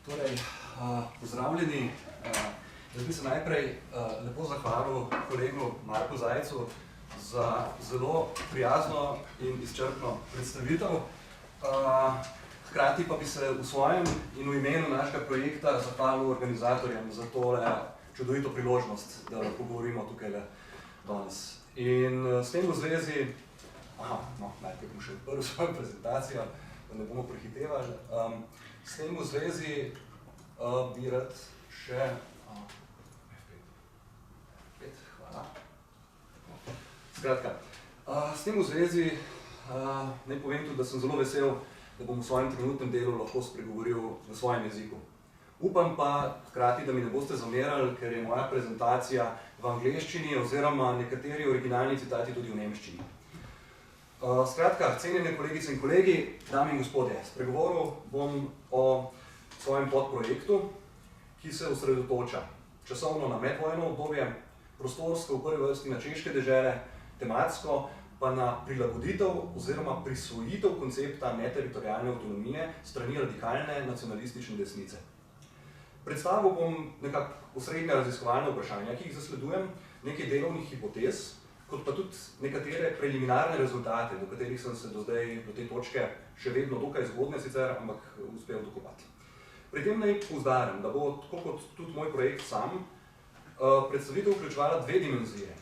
Torej, pozdravljeni. Jaz bi se najprej lepo zahvalil kolegu Marku Zajcu za zelo prijazno in izčrpno predstavitev. Hkrati pa bi se v svojem in v imenu našega projekta zahvalil organizatorjem za tole čudovito priložnost, da lahko govorimo tukaj danes. In s tem v zvezi, najprej bom še odprl svojo prezentacijo, da ne bomo prehitevali. S tem v zvezi bi rad še... Hvala. Skratka, s tem v zvezi naj povem tudi, da sem zelo vesel, da bom v svojem trenutnem delu lahko spregovoril v svojem jeziku. Upam pa hkrati, da mi ne boste zamerali, ker je moja prezentacija v angleščini oziroma nekateri originalni citati tudi v nemščini. Skratka, cenjene kolegice in kolegi, dame in gospodje, spregovoril bom o svojem podprojektu, ki se osredotoča časovno na medvojno obdobje, prostorsko v prvi vrsti na češke dežele, tematsko pa na prilagoditev oziroma prisvojitev koncepta neteritorialne avtonomije strani radikalne nacionalistične desnice. Predstavil bom nekako osrednja raziskovalna vprašanja, ki jih zasledujem, nekaj delovnih hipotez, kot pa tudi nekatere preliminarne rezultate, do katerih sem se do zdaj, do te točke, še vedno dokaj zgodne sicer, ampak uspel dokopati. Pri tem naj poudarim, da bo, tako kot tudi moj projekt sam, predstavitev vključevala dve dimenzije.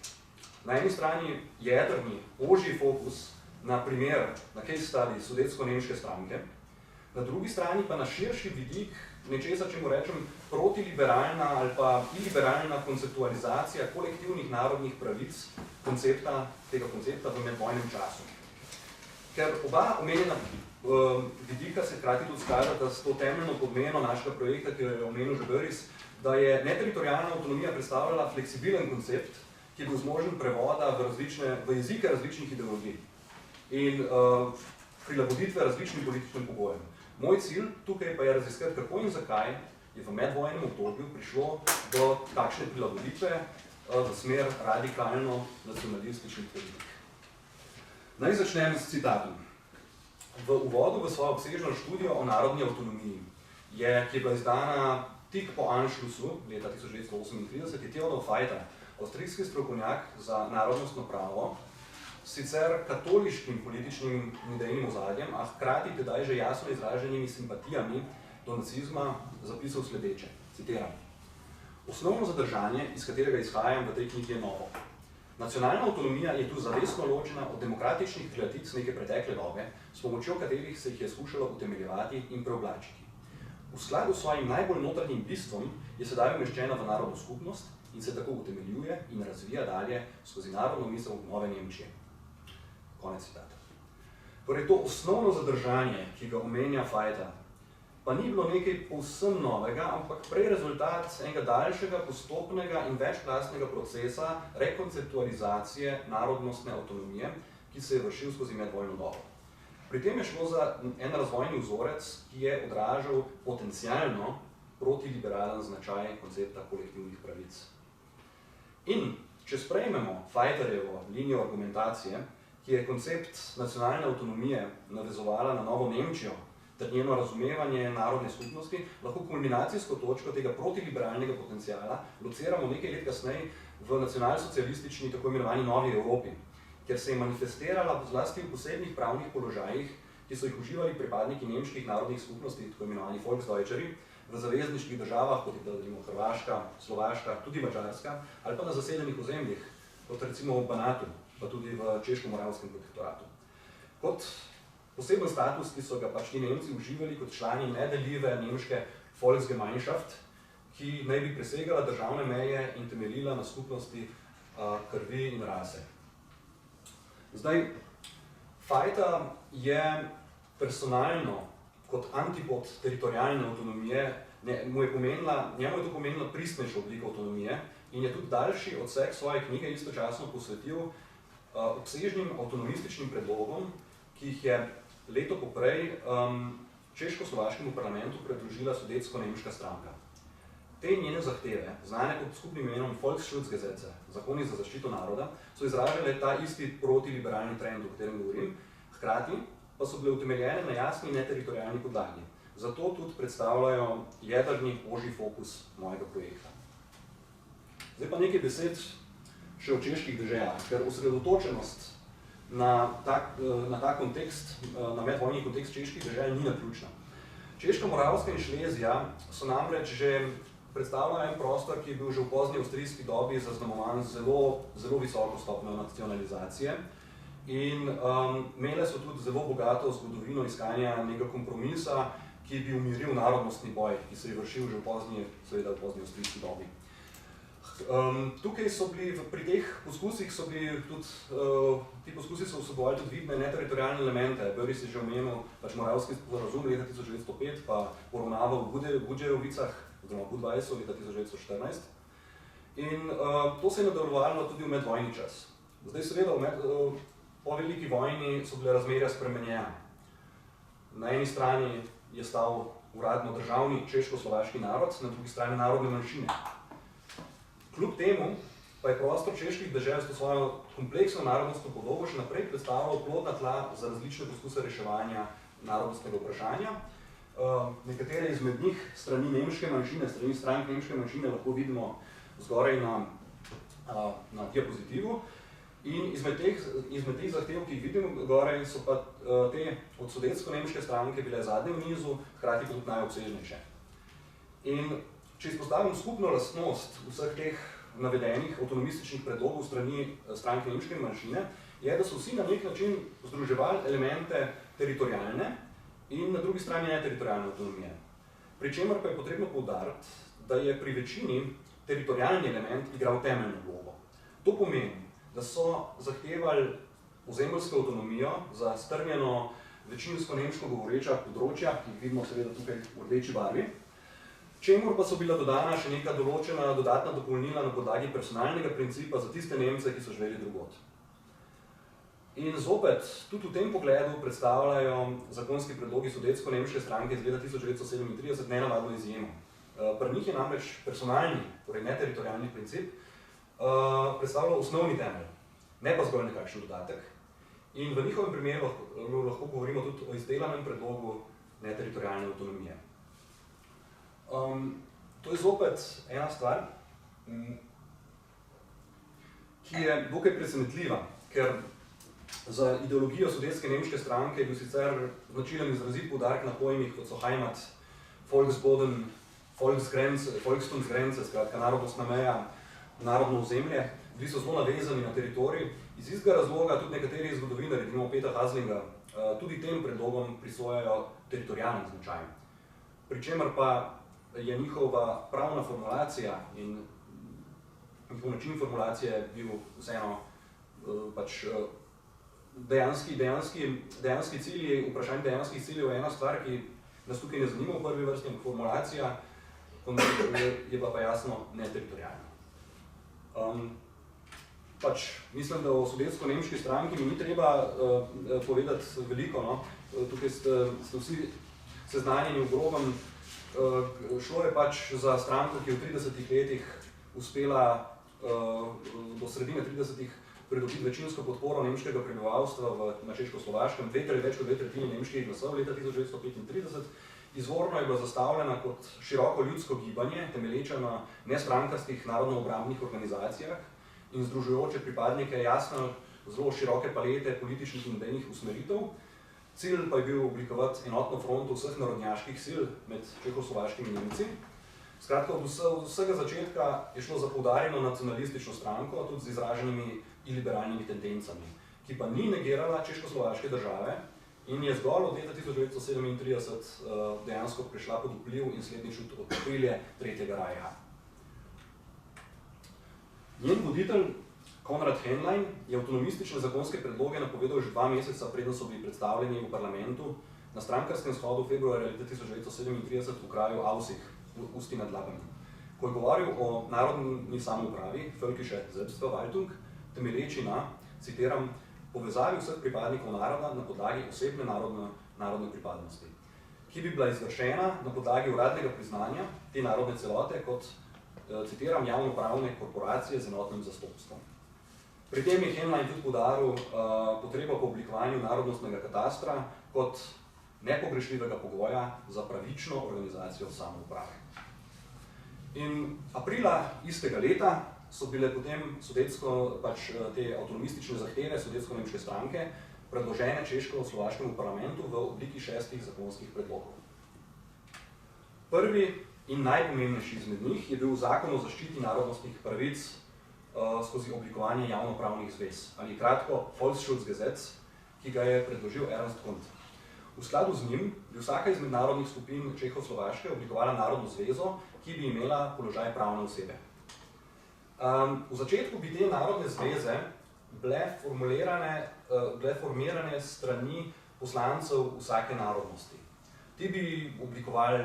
Na eni strani jedrni, ožji fokus na primer, na case study sudetsko-nemške stranke, na drugi strani pa na širši vidik nečesa, čemu rečem, protiliberalna ali pa iliberalna konceptualizacija kolektivnih narodnih pravic tega koncepta v medvojnem času. Ker oba omenjena vidika se hkrati tudi skladata s to temeljno podmeno našega projekta, ki jo je omenil že Boris, da je neteritorialna avtonomija predstavljala fleksibilen koncept, ki je bil zmožen prevoda v jezike različnih ideologij in prilagoditve različnim političnim pogojem. Moj cilj tukaj pa je raziskati, kako in zakaj je v medvojnem obdobju prišlo do takšne prilagoditve v smer radikalno nacionalističnih politik. Naj začnem s citatom. V uvodu v svojo obsežno študijo o narodni avtonomiji, ki je bila izdana tik po Anschlussu leta 1938, je Theodor Feider, avstrijski strokovnjak za narodnostno pravo, sicer katoliškim političnim idejnim ozadjem, a hkrati tedaj že jasno izraženimi simpatijami do nacizma zapisal sledeče, citiram. Osnovno zadržanje, iz katerega izhajam v tej knjigi, je novo. Nacionalna avtonomija je tu zavestno ločena od demokratičnih kreatic neke pretekle dobe, s pomočjo katerih se jih je skušalo utemeljevati in preoblačiti. V skladu s svojim najbolj notranjim bistvom je sedaj umeščena v narodno skupnost in se tako utemeljuje in razvija dalje skozi narodno misel nove Nemčije. Konec citata. Torej, to osnovno zadržanje, ki ga omenja Feider, pa ni bilo nekaj povsem novega, ampak prej rezultat enega daljšega, postopnega in večplastnega procesa rekonceptualizacije narodnostne avtonomije, ki se je vršil skozi medvojno dobo. Pri tem je šlo za en razvojni vzorec, ki je odražal potencialno protiliberalen značaj koncepta kolektivnih pravic. In če sprejmemo Feiderjevo linijo argumentacije, ki je koncept nacionalne avtonomije navezovala na novo Nemčijo ter njeno razumevanje narodne skupnosti, lahko kulminacijsko točko tega protiliberalnega potenciala lociramo nekaj let kasneje v nacionalsocialistični tako imenovani Novi Evropi, kjer se je manifestirala zlasti v posebnih pravnih položajih, ki so jih uživali pripadniki nemških narodnih skupnosti, tako imenovani Volksdeutscheri, v zavezniških državah, kot je Hrvaška, Slovaška, tudi Madžarska, ali pa na zasedenih ozemljih, kot recimo v Banatu, pa tudi v Češko-Moravskem protektoratu. Kot poseben status, ki so ga pač ti Nemci uživali kot člani nedeljive nemške Volksgemeinschaft, ki naj bi presegala državne meje in temeljila na skupnosti krvi in rase. Zdaj, Feider je personalno kot antipod teritorialne avtonomije, njemu je to pomenila pristnejša oblika avtonomije in je tudi daljši odsek svoje knjige istočasno posvetil obsežnim avtonomističnim predlogom, ki jih je leto poprej češko-slovaškemu parlamentu predložila sudetsko-nemška stranka. Te njene zahteve, znane pod skupnim imenom Volksschutzgesetze, zakoni za zaščito naroda, so izražale ta isti protiliberalni trend, o katerem govorim, hkrati pa so bile utemeljene na jasni neteritorialni podlagi. zato tudi predstavljajo jedrni ožji fokus mojega projekta. Zdaj pa nekaj besed še o čeških deželah, ker osredotočenost na ta kontekst, na medvojni kontekst čeških dežel ni naključna. Češka, Moravska in Šlezija so namreč že predstavljajo en prostor, ki je bil že v pozni avstrijski dobi zaznamovan zelo visoko stopnjo nacionalizacije in imele so tudi zelo bogato zgodovino iskanja nekega kompromisa, ki bi umiril narodnostni boj, ki se je vršil že v pozni avstrijski dobi. Tukaj so bili, pri teh poskusih so bili tudi, ti poskusi so vsebovali tudi vidne neteritorialne elemente. Boris je že omenil Moravski sporazum leta 1905, pa poravnava v Budžejovicah, oziroma Budvajsu leta 1914. In to se je nadaljevalo tudi v medvojni čas. Zdaj seveda, po veliki vojni so bile razmerja spremenjene. Na eni strani je stal uradno državni češko-slovaški narod, na drugi strani narodne manjšine. Kljub temu pa je prostor čeških dežel s to svojo kompleksno narodnostno podobo še naprej predstavljal plodna tla za različne poskuse reševanja narodnostnega vprašanja. Nekatere izmed njih strani nemške manjšine, strani strank nemške manjšine lahko vidimo zgoraj na diapozitivu. In izmed teh zahtev, ki jih vidimo goraj, so pa te od sudetsko-nemške stranke bile zadnje v nizu, hkrati pa tudi najobsežnejše. In če izpostavim skupno lastnost vseh teh navedenih avtonomističnih predlogov strani stranke nemške manjšine, je, da so vsi na nek način združevali elemente teritorialne in na drugi strani neteritorialne avtonomije. Pri čemer pa je potrebno poudariti, da je pri večini teritorialni element igral temeljno vlogo. To pomeni, da so zahtevali ozemeljsko avtonomijo za strnjeno večinsko nemško govoreča področja, ki jih vidimo seveda tukaj v rdeči barvi, čemur pa so bila dodana še neka določena dodatna dopolnila na podlagi personalnega principa za tiste Nemce, ki so živeli drugod. In zopet, tudi v tem pogledu predstavljajo zakonski predlogi sudetsko-nemške stranke iz leta 1937 nenavadno izjemo. Pri njih je namreč personalni, torej neteritorialni princip, predstavljal osnovni temelj, ne pa zgolj nekakšen dodatek. In v njihovem primeru lahko govorimo tudi o izdelanem predlogu neteritorialne avtonomije. To je zopet ena stvar, ki je dokaj presenetljiva, ker za ideologijo sudetske nemške stranke je bil sicer značilen izrazit poudarek na pojmih, kot so Heimat, Volksboden, Volkstumsgrenze, skratka narodnostna meja, narodno ozemlje, bili so zelo navezani na teritorij. Iz istega razloga tudi nekateri zgodovinarji, recimo Peter Haslinga, tudi tem predlogom prisvojajo teritorialni značaj. Pri čemer pa je njihova pravna formulacija in njihov način formulacije bil vseeno dejanski cilji, vprašanje dejanskih ciljev je ena stvar, ki nas tukaj ne zanima v prvi vrsti, formulacija je pa jasno neteritorialna. Mislim, da o sudetsko-nemški stranki mi ni treba povedati veliko, no. Tukaj ste vsi seznanjeni v grobem. Šlo je za stranko, ki je v 30 letih uspela do sredine 30-ih pridobiti večinsko podporo nemškega prebivalstva na Češko-Slovaškem, več kot 2/3 nemških glasov leta 1935. Izvorno je bila zastavljena kot široko ljudsko gibanje, temelječe na nestrankastih narodno-obrambnih organizacijah in združujoče pripadnike jasno zelo široke palete političnih in idejnih usmeritev. Cilj pa je bil oblikovati enotno fronto vseh narodnjaških sil med češko-slovaškimi Nemci. Skratka, od vsega začetka je šlo za poudarjeno nacionalistično stranko, tudi z izraženimi iliberalnimi tendencami, ki pa ni negirala češko-slovaške države in je zgolj od leta 1937 dejansko prišla pod vpliv in slednjič od okrilje Tretjega rajha. Njen voditelj, Konrad Henlein, je avtonomistične zakonske predloge napovedal že 2 meseca, preden so bili predstavljeni v parlamentu na strankarskem shodu februarja leta 1937 v kraju Aussig, v Usti nad Labem. Ko je govoril o narodni samoupravi, Völkische Selbstverwaltung, temelječi na, citiram, povezavi vseh pripadnikov naroda na podlagi osebne narodne pripadnosti, ki bi bila izvršena na podlagi uradnega priznanja te narodne celote kot, citiram, javnopravne korporacije z enotnim zastopstvom. Pri tem je Henlein tudi poudaril potrebo po oblikovanju narodnostnega katastra kot nepogrešljivega pogoja za pravično organizacijo samouprave. In aprila istega leta so bile potem te avtonomistične zahteve sudetsko-nemške stranke predložene češko-slovaškemu parlamentu v obliki 6 zakonskih predlogov. Prvi in najpomembnejši izmed njih je bil zakon o zaščiti narodnostnih pravic skozi oblikovanje javnopravnih zvez, ali kratko Volksschutzgesetz, ki ga je predložil Ernst Kunt. V skladu z njim bi vsaka izmed narodnih skupin Čehoslovaške oblikovala narodno zvezo, ki bi imela položaj pravne osebe. V začetku bi te narodne zveze bile formirane strani poslancev vsake narodnosti. Ti bi oblikovali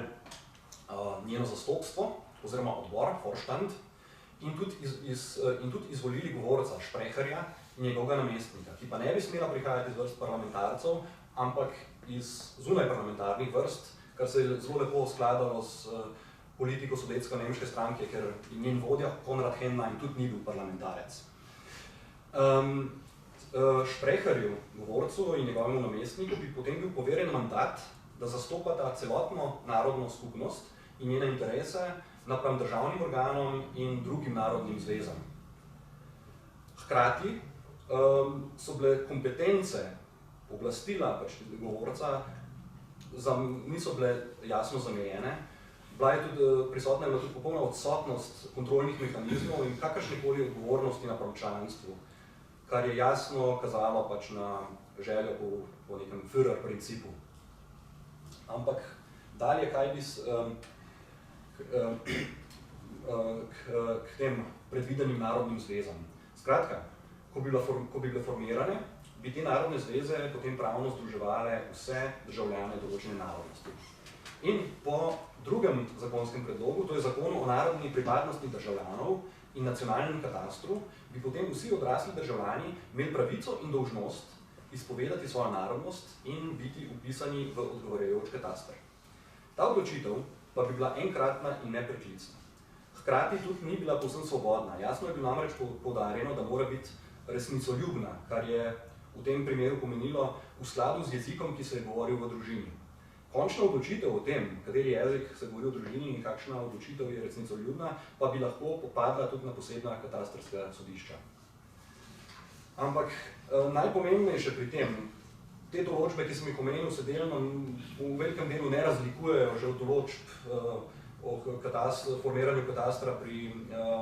njeno zastopstvo, oziroma odbor, Vorstand, in tudi izvolili govorca, Sprecherja, in njegovega namestnika, ki pa ne bi smela prihajati iz vrst parlamentarcev, ampak iz zunaj parlamentarnih vrst, kar se je zelo lepo skladalo s politiko sudetsko-nemške stranke, ker je njen vodja, Konrad Henlein, tudi ni bil parlamentarec. Sprecherju, govorcu in njegovemu namestniku bi potem bil poverjen mandat, da zastopata celotno narodno skupnost in njene interese napram državnim organom in drugim narodnim zvezam. Hkrati so bile kompetence oblastila govorca niso bile jasno zamejene, prisotna je bila tudi popolna odsotnost kontrolnih mehanizmov in kakršnekoli odgovornosti napram članstvu, kar je jasno kazalo na željo po nekem Führer principu. Ampak dalje, kaj bi k tem predvidenim narodnim zvezam. Skratka, ko bi bile formirane, bi te narodne zveze potem pravno združevale vse državljane določene narodnosti. In po drugem zakonskem predlogu, to je zakonu o narodni pripadnosti državljanov in nacionalnem katastru, bi potem vsi odrasli državljani imeli pravico in dolžnost izpovedati svojo narodnost in biti vpisani v odgovarjajoč kataster. Ta odločitev pa bi bila enkratna in nepreklicna. Hkrati tudi ni bila povsem svobodna. Jasno je bilo namreč poudarjeno, da mora biti resnicoljubna, kar je v tem primeru pomenilo v skladu z jezikom, ki se je govoril v družini. Končna odločitev o tem, kateri jezik se govori v družini in kakšna odločitev je resnicoljubna, pa bi lahko popadla tudi na posebna katastrska sodišča. Ampak najpomembnejše pri tem, te določbe, ki sem jih omenil, se delno v velikem delu ne razlikujejo že od določb o formiranju katastra pri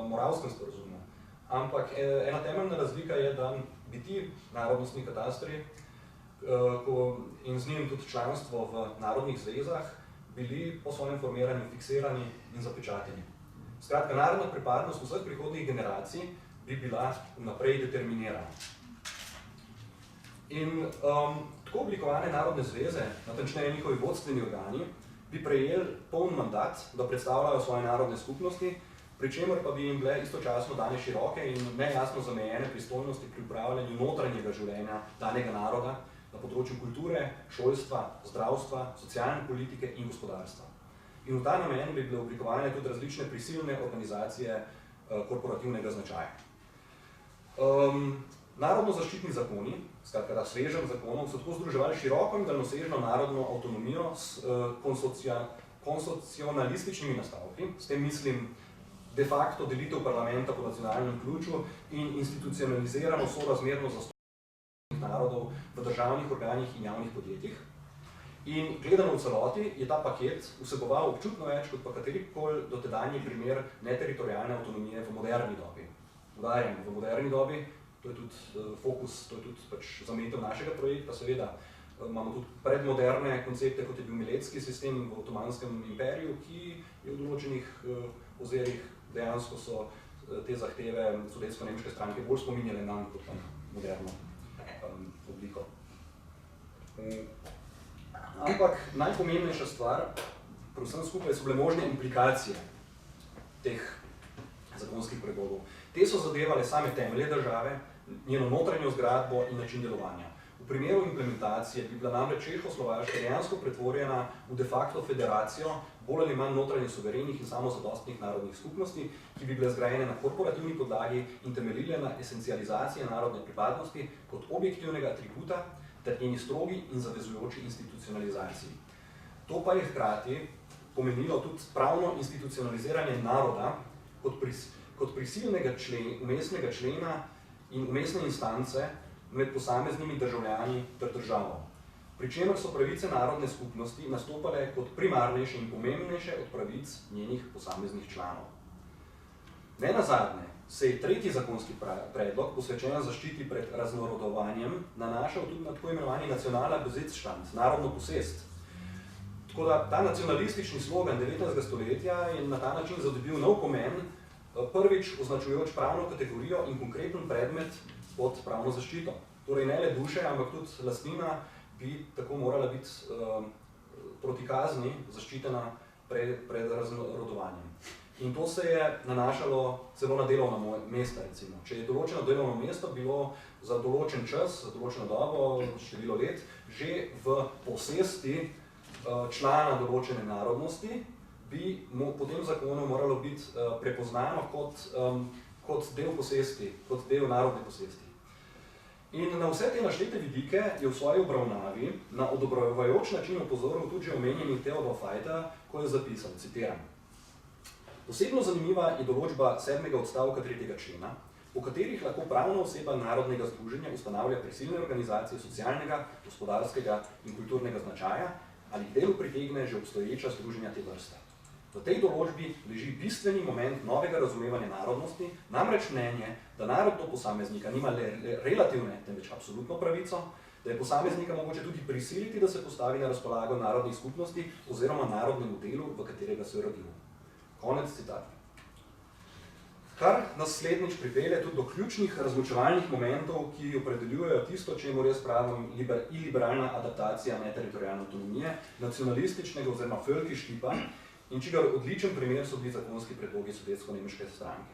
Moravskem sporazumu. Ampak ena temeljna razlika je, da bi ti narodnostni katastri in z njim tudi članstvo v narodnih zvezah bili po svojem formiranju fiksirani in zapečateni. Skratka, narodna pripadnost vseh prihodnjih generacij bi bila vnaprej determinirana. In tako oblikovane narodne zveze, natančneje njihovi vodstveni organi, bi prejeli poln mandat, da predstavljajo svoje narodne skupnosti, pri čemer pa bi jim bile istočasno dane široke in nejasno zamejene pristojnosti pri upravljanju notranjega življenja danega naroda na področju kulture, šolstva, zdravstva, socialne politike in gospodarstva. In v ta namen bi bile oblikovane tudi različne prisilne organizacije korporativnega značaja. Narodno-zaščitni zakoni, skratka ta sveženj zakonov, so tako združevali široko in daljnosežno narodno avtonomijo s konstitucionalističnimi nastavki, s tem mislim de facto delitev parlamenta po nacionalnem ključu in institucionalizirano sorazmerno zastopanje narodov v državnih organih in javnih podjetjih. In gledano v celoti je ta paket vseboval občutno več kot pa katerikoli dotedanji primer neteritorialne avtonomije v moderni dobi. Udarjamo v moderni dobi, to je tudi fokus, to je tudi zametev našega projekta, seveda imamo tudi predmoderne koncepte, kot je bil miletski sistem v Otomanskem imperiju, ki je v določenih ozirih dejansko so te zahteve sudetsko-nemške stranke bolj spominjale nam kot na moderno obliko. Ampak najpomembnejša stvar, predvsem skupaj, so bile možne implikacije teh zakonskih predlogov. Te so zadevale same temelje države, njeno notranjo zgradbo in način delovanja. V primeru implementacije bi bila namreč Češko-Slovaška dejansko pretvorjena v de facto federacijo bolj ali manj notranje suverenih in samozadostnih narodnih skupnosti, ki bi bile zgrajene na korporativni podlagi in temeljile na esencializaciji narodne pripadnosti kot objektivnega atributa ter njeni strogi in zavezujoči institucionalizaciji. To pa je hkrati pomenilo tudi pravno institucionaliziranje naroda kot prisilnega umestnega člena in umestne instance med posameznimi državljani ter državo, pri čemer so pravice narodne skupnosti nastopale kot primarnejše in pomembnejše od pravic njenih posameznih članov. Nenazadnje se je tretji zakonski predlog, posvečen zaščiti pred raznorodovanjem, nanašal tudi na tako imenovani nacionalni Besitzstand, narodno posest. Tako da ta nacionalistični slogan 19. stoletja je na ta način zadobil nov pomen, prvič označujoč pravno kategorijo in konkreten predmet pod pravno zaščito. Torej ne le duše, ampak tudi lastnina bi tako morala biti proti kazni zaščitena pred raznorodovanjem. In to se je nanašalo celo na delovna mesta, recimo. Če je določeno delovno mesto bilo za določen čas, za določeno dobo, število let, že v posesti člana določene narodnosti, bi po tem zakonu moralo biti prepoznano kot del posesti, kot del narodne posesti. In na vse te naštete vidike je v svoji obravnavi na odobravajoč način opozoril tudi že omenjeni Theodor Fajta, ko je zapisal, citiram: Posebno zanimiva je določba 7. odstavka 3. člena, po katerih lahko pravna oseba narodnega združenja ustanavlja prisilne organizacije socialnega, gospodarskega in kulturnega značaja ali k delu pritegne že obstoječa združenja te vrste. V tej določbi leži bistveni moment novega razumevanja narodnosti, namreč mnenje, da narod do posameznika nima le relativne, temveč absolutno pravico, da je posameznika mogoče tudi prisiliti, da se postavi na razpolago narodnih skupnosti oziroma narodnemu delu, v katerega se je rodil. Konec citata. Kar naslednjič pripelje tudi do ključnih razločevalnih momentov, ki opredeljujejo tisto, čemur jaz pravim iliberalna adaptacija neteritorialne avtonomije, nacionalističnega oziroma völkiš tipa, in čigar odličen primer so bili zakonski predlogi sovjetsko-nemške stranke.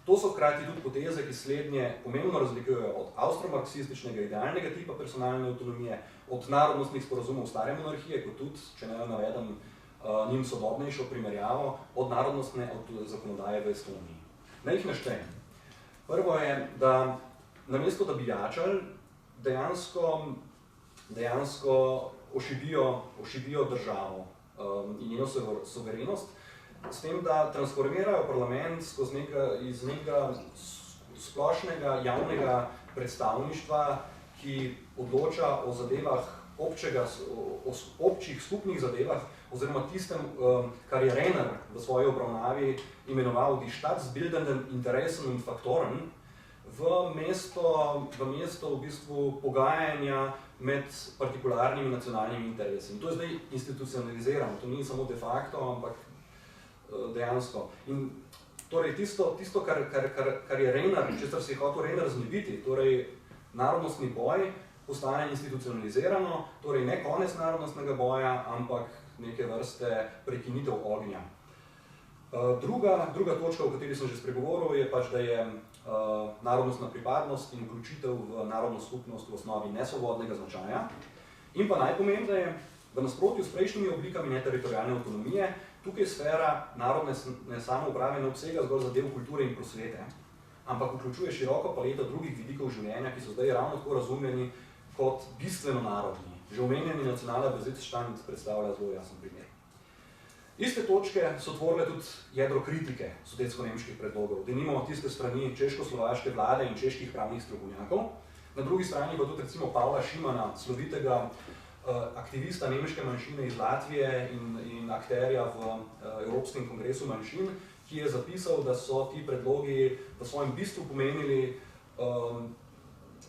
To so hkrati tudi poteze, ki slednje pomembno razlikujejo od avstromarksističnega idealnega tipa personalne avtonomije, od narodnostnih sporazumov stare monarhije, kot tudi, če ne navedem njim sodobnejšo primerjavo, od narodnostne zakonodaje v Estoniji. Naj jih naštejem. Prvo je, da namesto da bi jačali, dejansko ošibijo državo in njeno suverenost, s tem, da transformirajo parlament iz nekega splošnega javnega predstavništva, ki odloča o zadevah občih skupnih zadevah, oziroma tistem, kar je Renner v svoji obravnavi imenoval die staatsbildenden Interessen und Faktoren, v mesto v bistvu pogajanja med partikularnimi nacionalnimi interesi. In to je zdaj institucionalizirano, to ni samo de facto, ampak dejansko. In torej tisto kar je Renner, česar se je hotel Renner znebiti, torej narodnostni boj, postane institucionalizirano, torej ne konec narodnostnega boja, ampak neke vrste prekinitev ognja. Druga točka, o kateri sem že spregovoril, je pač, da je narodnostna pripadnost in vključitev v narodno skupnost v osnovi nesvobodnega značaja. In pa najpomembneje, v nasprotju s prejšnjimi oblikami neteritorialne avtonomije, tukaj sfera narodne samouprave ne obsega zgolj zadev kulture in prosvete, ampak vključuje široko paleto drugih vidikov življenja, ki so zdaj ravno tako razumljeni kot bistveno narodni. Že omenjeni nacionalni Besitzstand predstavlja zelo jasen primer. Iste točke so tvorile tudi jedro kritike sudetsko-nemških predlogov, denimo tiste strani češko-slovaške vlade in čeških pravnih strokovnjakov, na drugi strani pa tudi recimo Pavla Šimana, slovitega aktivista nemške manjšine iz Latvije in akterja v Evropskem kongresu manjšin, ki je zapisal, da so ti predlogi v svojem bistvu pomenili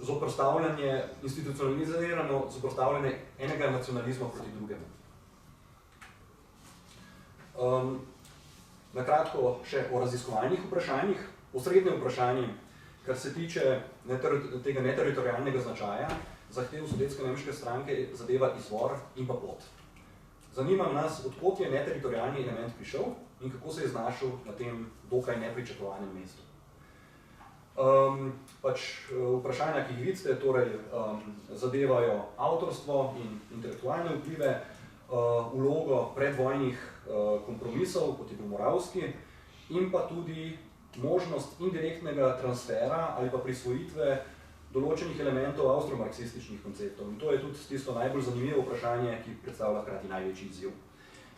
zoperstavljanje, institucionalizirano zoperstavljanje enega nacionalizma proti drugemu. Na kratko še o raziskovalnih vprašanjih. Osrednje vprašanje, kar se tiče tega neteritorialnega značaja, zahtev sudetsko-nemške stranke zadeva izvor in pa pot. Zanima nas, odkot je neteritorialni element prišel in kako se je znašel na tem dokaj nepričakovanem mestu. Vprašanja, ki jih vidite, torej zadevajo avtorstvo in intelektualne vplive, vlogo predvojnih kompromisov, kot je bil Moravski, in pa tudi možnost indirektnega transfera ali pa prisvojitve določenih elementov avstromarksističnih konceptov. In to je tudi tisto najbolj zanimivo vprašanje, ki predstavlja hkrati največji izziv.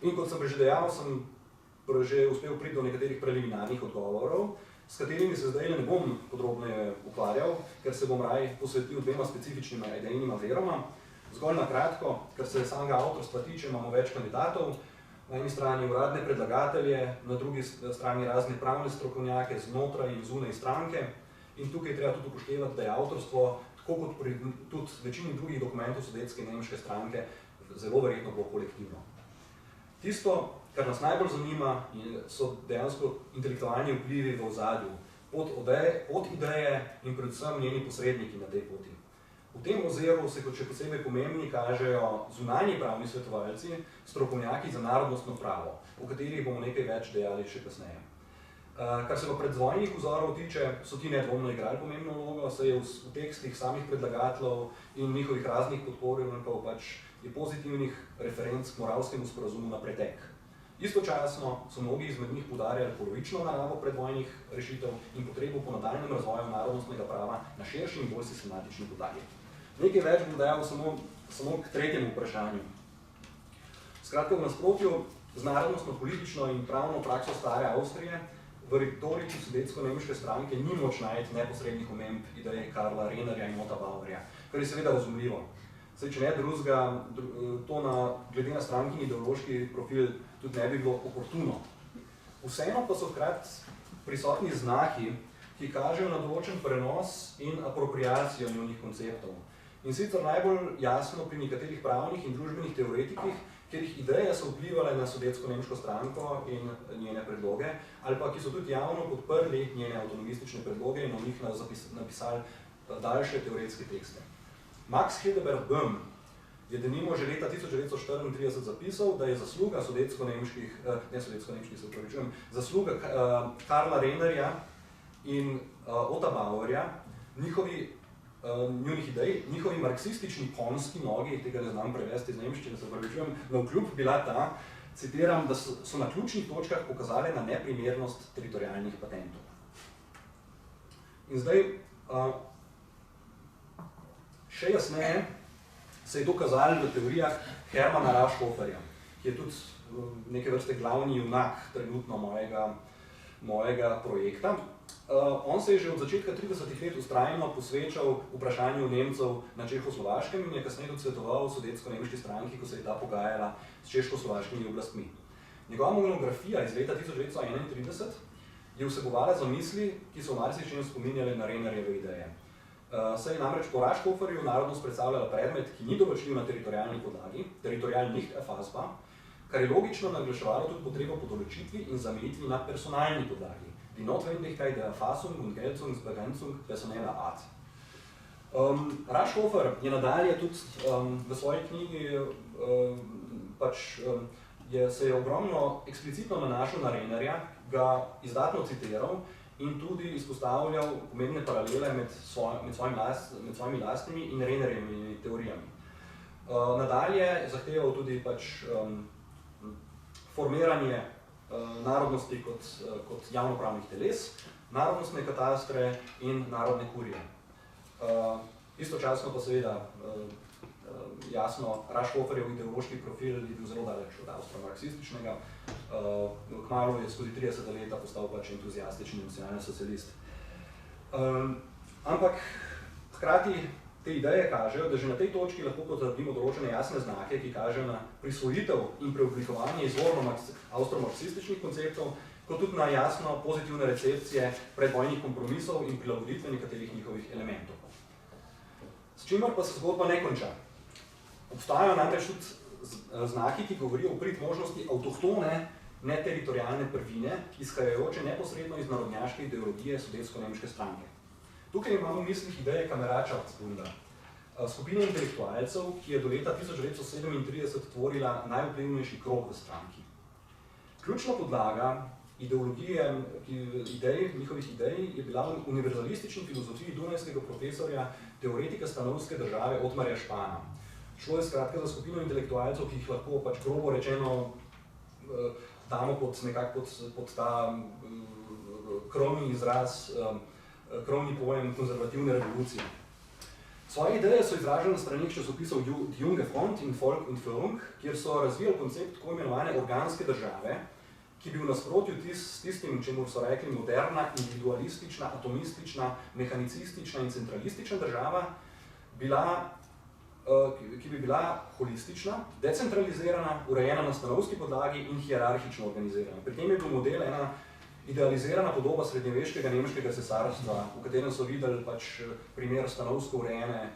In kot sem že dejal, sem že uspel priti do nekaterih preliminarnih odgovorov, s katerimi se zdaj ne bom podrobneje ukvarjal, ker se bom raje posvetil dvema specifičnima idejnima veroma. Zgolj na kratko, ker se samega avtorstva tiče, imamo več kandidatov, na eni strani uradne predlagatelje, na drugi strani razne pravne strokovnjake znotraj in zunaj stranke. In tukaj treba tudi upoštevati, da je avtorstvo, tako kot pri tudi večini drugih dokumentov sudetske nemške stranke, zelo verjetno bilo kolektivno. Tisto, kar nas najbolj zanima, so dejansko intelektualni vplivi v ozadju, od ideje in predvsem njeni posredniki na tej poti. V tem oziru se kot še posebej pomembni kažejo zunanji pravni svetovalci, strokovnjaki za narodnostno pravo, o katerih bomo nekaj več dejali še kasneje. Kar se pa predzvojnih vzorov tiče, so ti nedvomno igrali pomembno vlogo, saj je v tekstih samih predlagateljev in njihovih raznih podpornikov pač je pozitivnih referenc k moralskemu sporazumu na pretek. Istočasno so mnogi izmed njih poudarjali polovično naravo predvojnih rešitev in potrebo po nadaljnjem razvoju narodnostnega prava na širši in bolj sistematični podlagi. Nekaj več bom dejal samo k tretjemu vprašanju. Skratka, v nasprotju z narodnostno politično in pravno prakso stare Avstrije, v retoriki sudetsko-nemške stranke ni moč najti neposrednih omemb ideje Karla Rennerja in Otta Bauerja, kar je seveda razumljivo. Saj, če ne drugega, to glede na strankin ideološki profil tudi ne bi bilo oportuno. Vseeno pa so hkrati prisotni znaki, ki kažejo na določen prenos in apropriacijo njunih konceptov. In sicer najbolj jasno pri nekaterih pravnih in družbenih teoretikih, kjerih ideje so vplivale na sudetsko-nemško stranko in njene predloge, ali pa ki so tudi javno podprli njene avtonomistične predloge in o njih napisali daljše teoretske tekste. Max Hildebert Böhm je denimo že leta 1934 zapisal, da je zasluga zasluga Karla Rennerja in Otta Bauerja, njunih idej, njihovi marksistični konjski nogi, tega ne znam prevesti iz nemščine, se pravičujem, navkljub bila ta, citiram, da so na ključnih točkah pokazali na neprimernost teritorialnih patentov. In zdaj, še jasneje se je to kazalo v teorijah Hermana Raschhoferja, ki je tudi neke vrste glavni junak trenutno mojega projekta. On se je že od začetka 30. let vztrajno posvečal vprašanju Nemcev na Čehoslovaškem in je kasneje tudi svetoval sudetsko-nemški stranki, ko se je ta pogajala s češko-slovaškimi oblastmi. Njegova monografija iz leta 1931 je vsebovala zamisli, ki so v marsičem spominjali na Rennerjeve ideje. Saj je namreč po Raschhoferju narodnost predstavljala predmet, ki ni določljiv na teritorialni podlagi, teritorial nicht erfassbar, kar je logično naglaševalo tudi potrebo po določitvi in zamejitvi na personalni podlagi. Die Notwendigkeit der Erfassung und Geltungsbegrenzung personeller Art. Raschhofer je nadalje tudi v svoji knjigi se je ogromno eksplicitno nanašal na Rennerja, ga izdatno citiral in tudi izpostavljal pomembne paralele med svojimi lastnimi in Rennerjevimi teorijami. Nadalje zahteval tudi formiranje narodnosti kot javnopravnih teles, narodnostne katastre in narodne kurije. Istočasno pa seveda jasno, Raschhoferjev ideološki profil je bil zelo daleč od avstromarksističnega, kmalu je skozi 30 leta postal entuziastični nacionalni socialist. Ampak hkrati te ideje kažejo, da že na tej točki lahko potrdimo določene jasne znake, ki kažejo na prisvojitev in preoblikovanje izvorno avstromarksističnih konceptov, kot tudi na jasno pozitivne recepcije predvojnih kompromisov in prilagoditve nekaterih njihovih elementov. S čimer pa se zgodba ne konča. Obstajajo namreč tudi znaki, ki govorijo o prid možnosti avtohtone, neteritorialne prvine, izhajajoče neposredno iz narodnjaške ideologije sudetsko-nemške stranke. Tukaj imamo v mislih ideje Kameratschaftsbunda, skupine intelektualcev, ki je do leta 1937 tvorila najvplivnejši krog v stranki. Ključna podlaga njihovih idej je bila v univerzalistični filozofiji dunajskega profesorja, teoretika stanovske države Otmarja Špana. Šlo je skratka za skupino intelektualcev, ki jih lahko grobo rečeno damo pod ta krovni izraz, krovni pojem konzervativne revolucije. Svoje ideje so izražene na straneh časopisov Die Junge Front in Volk und Führung, kjer so razvijali koncept tako imenovane organske države, ki bi v nasprotju s tistim, čemu so rekli moderna, individualistična, atomistična, mehanicistična in centralistična država, ki bi bila holistična, decentralizirana, urejena na stanovski podlagi in hierarhično organizirana. Pri tem je bil model ena idealizirana podoba srednjeveškega nemškega cesarstva, v katerem so videli pač primer stanovsko urejene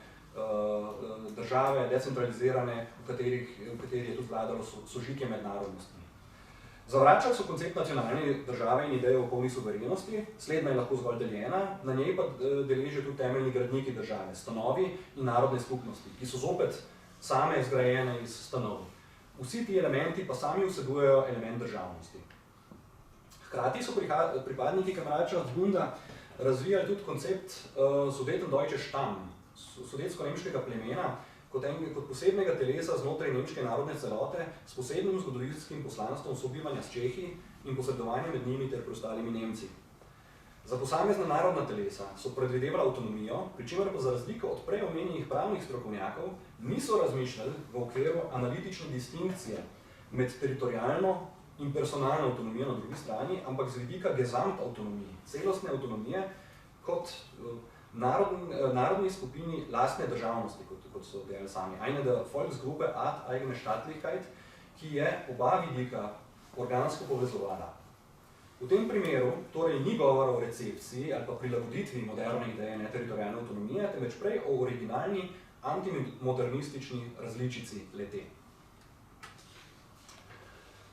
države, decentralizirane, v kateri je tudi vladalo sožitje med narodnostmi. Zavračali so koncept nacionalne države in idejo o polni suverenosti, slednja je lahko zgolj deljena, na njej pa deležijo tudi temeljni gradniki države, stanovi in narodne skupnosti, ki so zopet same zgrajene iz stanov. Vsi ti elementi pa sami vsebujejo element državnosti. Hkrati so pripadniki Kameradschaftsbunda razvijali tudi koncept Sudetendeutsche Stamm, sudetsko-nemškega plemena, kot posebnega telesa znotraj nemške narodne celote s posebnim zgodovinskim poslanstvom sobivanja s Čehi in posredovanja med njimi ter preostalimi Nemci. Za posamezna narodna telesa so predvidevala avtonomijo, pri čemer pa za razliko od prej omenjenih pravnih strokovnjakov niso razmišljali v okviru analitične distinkcije med teritorialno in personalno avtonomijo na drugi strani, ampak z vidika gesamtautonomije, celostne avtonomije kot narodni skupini lastne državnosti, kot so dejali sami. Eine der Volksgruppe ad eigene Staatlichkeit, ki je oba vidika organsko povezovala. V tem primeru torej ni govora o recepciji ali pa prilagoditvi moderne ideje neteritorialne avtonomije, temveč prej o originalni antimodernistični različici le-te.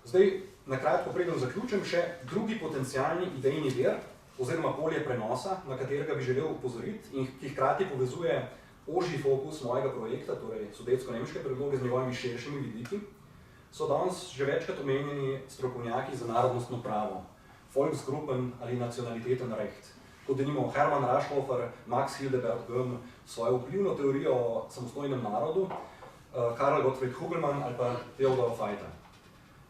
Zdaj, na kratko preden zaključim, še drugi potencialni idejni vir, oziroma polje prenosa, na katerega bi želel upozoriti in ki hkrati povezuje ožji fokus mojega projekta, torej sudetsko-nemške predloge z njegovimi širšimi vidiki, so danes že večkrat omenjeni strokovnjaki za narodnostno pravo, Volksgruppen ali Nationalitätenrecht, kot denimo Hermann Raschhofer, Max Hildebert Böhm, svojo vplivno teorijo o samostojnem narodu, Karl Gottfried Hugelmann ali pa Theodor Feitel.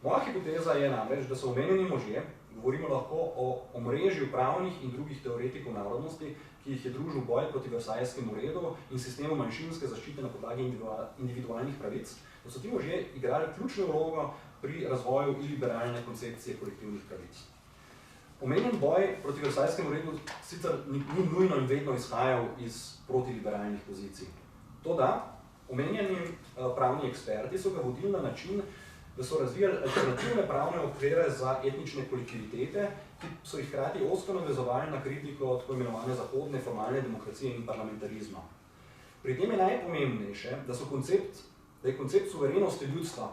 Moja hipoteza je namreč, da so omenjeni možje, govorimo lahko o omrežju pravnih in drugih teoretikov narodnosti, ki jih je družil boj proti Versajskemu redu in sistemu manjšinske zaščite na podlagi individualnih pravic, da so ti možje igrali ključno vlogo pri razvoju iliberalne koncepcije kolektivnih pravic. Omenjen boj proti Versajskemu redu sicer ni nujno in vedno izhajal iz protiliberalnih pozicij. Toda, omenjeni pravni eksperti so ga vodili na način, da so razvijali alternativne pravne okvire za etnične kolektivitete, ki so jih hkrati ostro navezovali na kritiko tako imenovane zahodne formalne demokracije in parlamentarizma. Pri tem je najpomembnejše, da je koncept suverenosti ljudstva,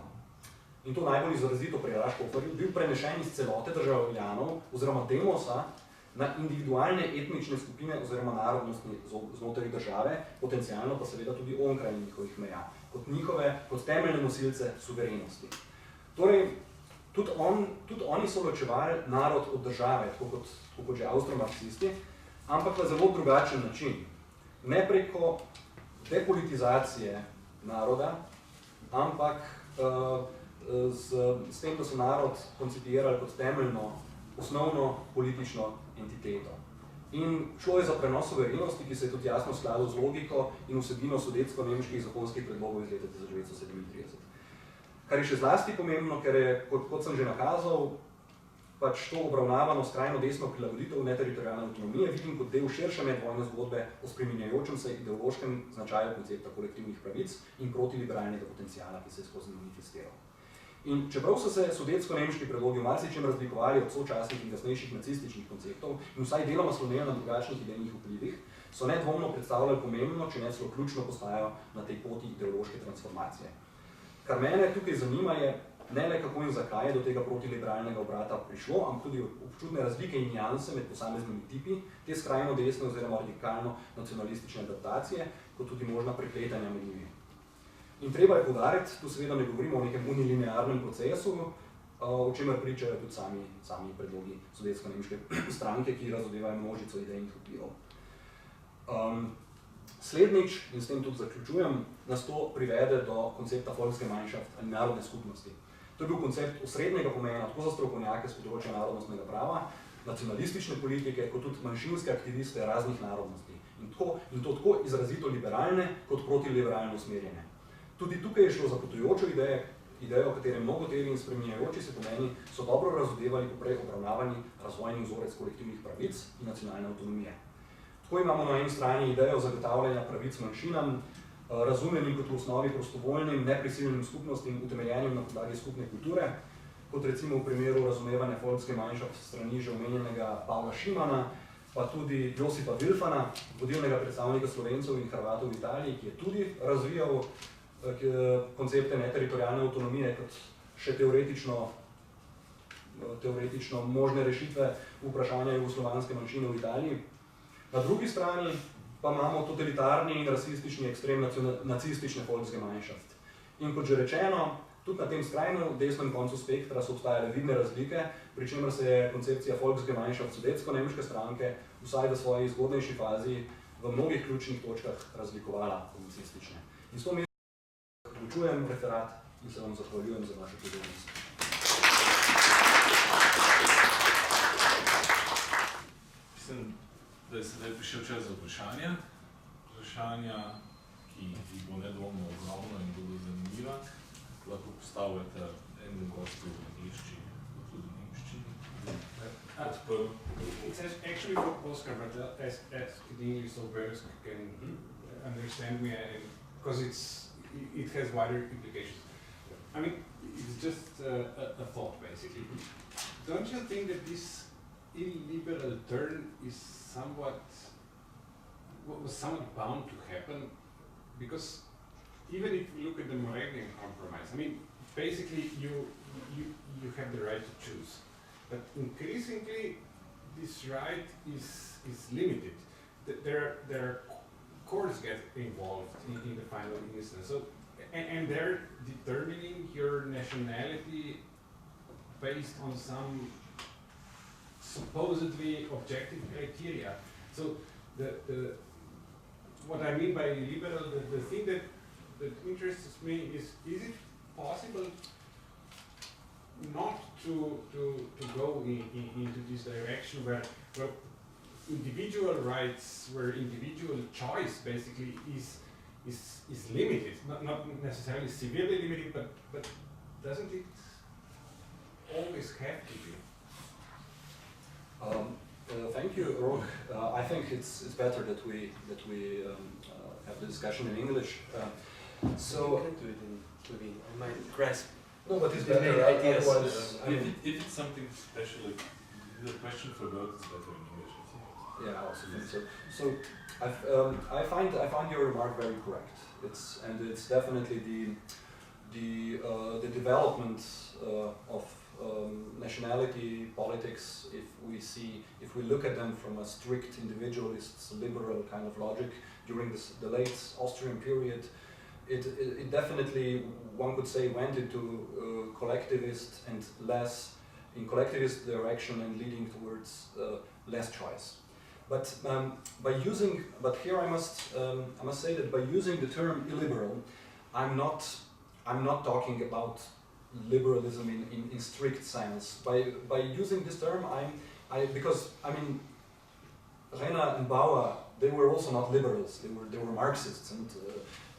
in to najbolj izrazito pri Raschhoferju, bil prenešen iz celote državljanov oziroma demosa na individualne etnične skupine oziroma narodnosti znotraj države, potencialno pa seveda tudi onkraj njihovih meja, kot temeljne nosilce suverenosti. Torej, tudi oni so ločevali narod od države, tako kot že avstromarksisti, ampak na zelo drugačen način. Ne preko depolitizacije naroda, ampak s tem, da so narod koncipirali kot temeljno, osnovno politično entiteto. In šlo je za prenos suverenosti, ki se je tudi jasno skladal z logiko in vsebino sudetsko-nemških zakonskih predlogov iz leta 1937. Kar je še zlasti pomembno, ker je, kot sem že nakazal, pač to obravnavano skrajno desno prilagoditev neteritorialne avtonomije vidim kot del širše medvojne zgodbe o spreminjajočem se ideološkem značaju koncepta kolektivnih pravic in protiliberalnega potenciala, ki se je skozi manifestiral. In čeprav so se sudetsko-nemški predlogi v marsičem razlikovali od sočasnih in kasnejših nacističnih konceptov in vsaj deloma sloneli na drugačnih idejnih vplivih, so nedvomno predstavljali pomembno, če ne celo ključno postajo na tej poti ideološke transformacije. Kar mene tukaj zanima je ne le kako in zakaj je do tega protiliberalnega obrata prišlo, ampak tudi občutne razlike in nianse med posameznimi tipi te skrajno desne oziroma radikalno nacionalistične adaptacije, kot tudi možna prepletanja med njimi. In treba je poudariti, tu seveda ne govorimo o nekem unilinearnem procesu, o čemer pričajo tudi sami predlogi sudetsko-nemške stranke, ki razodevajo množico idejnih vplivov. Slednjič, in s tem tudi zaključujem, nas to privede do koncepta Volksgemeinschaft ali narodne skupnosti. To je bil koncept osrednjega pomena tako za strokovnjake s področja narodnostnega prava, nacionalistične politike, kot tudi manjšinske aktiviste raznih narodnosti in to tako izrazito liberalne kot protiliberalno usmerjene. Tudi tukaj je šlo za potujočo idejo, katere mnogoteri in spreminjajoči se pomeni so dobro razodevali poprej obravnavani razvojni vzorec kolektivnih pravic in nacionalne avtonomije. Tako imamo na eni strani idejo zagotavljanja pravic manjšinam, razumljenim kot v osnovi prostovoljnim, neprisilnim skupnostim, utemeljenim na podlagi skupne kulture, kot recimo v primeru razumevanja folkske manjšaft strani že omenjenega Pavla Šimana, pa tudi Josipa Vilfana, vodilnega predstavnika Slovencev in Hrvatov v Italiji, ki je tudi razvijal koncepte neteritorialne avtonomije kot še teoretično možne rešitve vprašanja jugoslovanske manjšine v Italiji. Na drugi strani pa imamo totalitarni in rasistični ekstrem nacistične folkske manjšaft. In kot že rečeno, tudi na tem skrajnem desnem koncu spektra so obstajale vidne razlike, pri čemer se je koncepcija folkske manjšaft sudetsko-nemške stranke vsaj v svoji zgodnejši fazi v mnogih ključnih točkah razlikovala od nacistične. In s to zaključujem referat in se vam zahvaljujem za vašo pozornost. Mislim, da je sedaj prišel čas za vprašanja. Vprašanja, ki jih bo nedvomno ogromno in bodo zanimiva, lahko postavljate enemu gostu v angliščini, tudi v nemščini. It's actually for Oscar, but as in English so viewers can understand me, because it has wider implications. I mean, it's just a thought, basically. Don't you think that this illiberal turn is was somewhat bound to happen? Because even if you look at the Moravian Compromise, I mean, basically you have the right to choose, but increasingly this right is limited. There are courts get involved in the final instance, so and they're determining your nationality based on some supposedly objective criteria. So what I mean by liberal, the thing that interests me is it possible not to go into this direction where individual rights, where individual choice basically is limited, not necessarily severely limited, but doesn't it always have to be? Thank you, Roch. I think it's better that we have the discussion in English. So you can do it in Slovene. I might grasp. No, but it's the better. main ideas. If it's something special, the question for both is better in English. Yeah, I also think so. So I find your remark very correct. It's definitely the development of nationality politics, if we look at them from a strict individualist, liberal kind of logic during the late Austrian period, it definitely, one could say, went into collectivist and less in collectivist direction and leading towards less choice. But here I must say that by using the term illiberal, I'm not talking about liberalism in strict sense. By using this term, because I mean, Renner and Bauer, they were also not liberals. They were Marxists,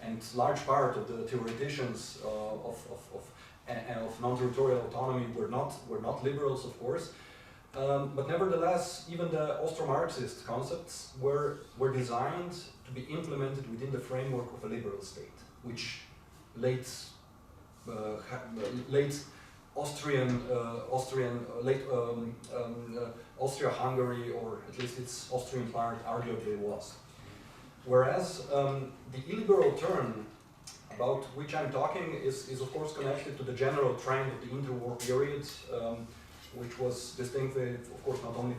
and large part of the theoreticians of non-territorial autonomy were not liberals, of course. But nevertheless, even the Austro-Marxist concepts were designed to be implemented within the framework of a liberal state, which late Austria-Hungary, or at least its Austrian part, arguably was. Whereas the illiberal turn about which I'm talking is of course connected to the general trend of the interwar period, which was distinctive, of course, not only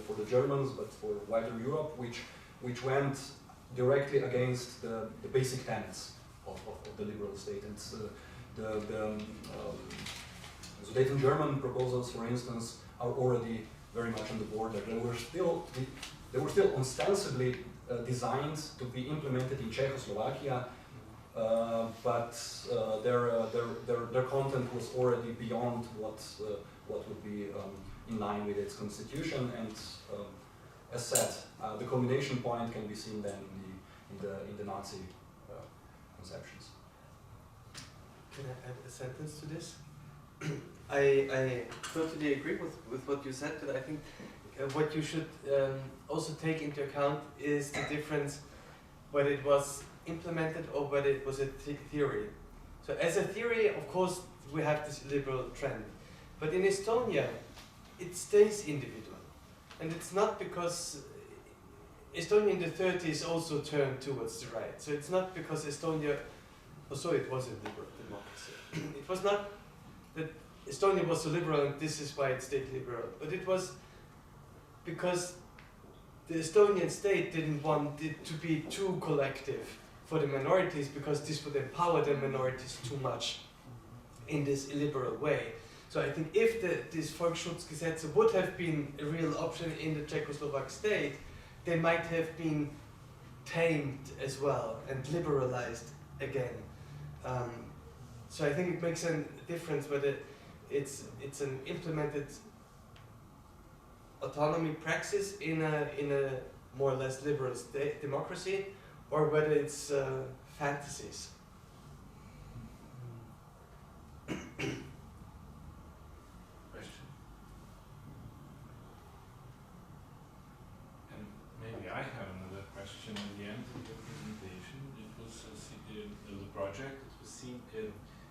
for the Germans but for wider Europe, which went directly against the basic tenets of the liberal state. And the Sudeten-German proposals, for instance, are already very much on the border. They were still ostensibly designed to be implemented in Czechoslovakia, but their content was already beyond what would be in line with its constitution, and as said, the culmination point can be seen then in the Nazi conceptions. Can I add a sentence to this? I totally agree with what you said, but I think what you should also take into account is the difference whether it was implemented or whether it was a theory. So as a theory, of course, we have this liberal trend. But in Estonia, it stays individual. And it's not because Estonia in the 30s also turned towards the right. So it's not because Estonia, also it was a liberal democracy. It was not that Estonia was so liberal and this is why it stayed liberal. But it was because the Estonian state didn't want it to be too collective for the minorities, because this would empower the minorities too much in this illiberal way. So I think if this Volksschutzgesetze would have been a real option in the Czechoslovak state, they might have been tamed as well and liberalized again. So I think it makes a difference whether it's an implemented autonomy praxis in a more or less liberal state democracy, or whether it's fantasies. Question? And maybe I have another question at the end of your presentation. It was the project. It was seen. It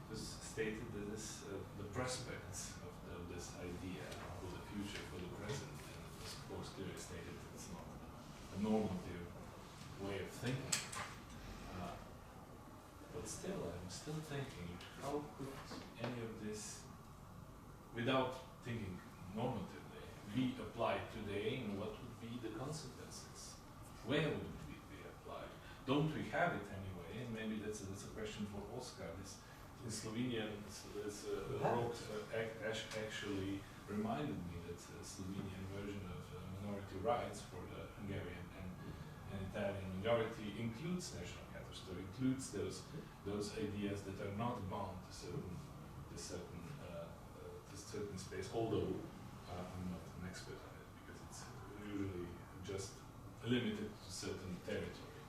was stated that this the prospects of this idea for the future, for the present, and it was of course clearly stated that it's not a normative way of thinking. But still, I'm still thinking, how could any of this, without thinking normatively, be applied today, and what would be the consequences? Where would it be applied? Don't we have it anyway? And maybe that's a question for Oscar. This in Slovenian, this wrote actually reminded me that the Slovenian version of minority rights for the Hungarian and Italian majority includes national catastrophe, includes those ideas that are not bound to certain space, although I'm not an expert on it, because it's usually just limited to certain territory.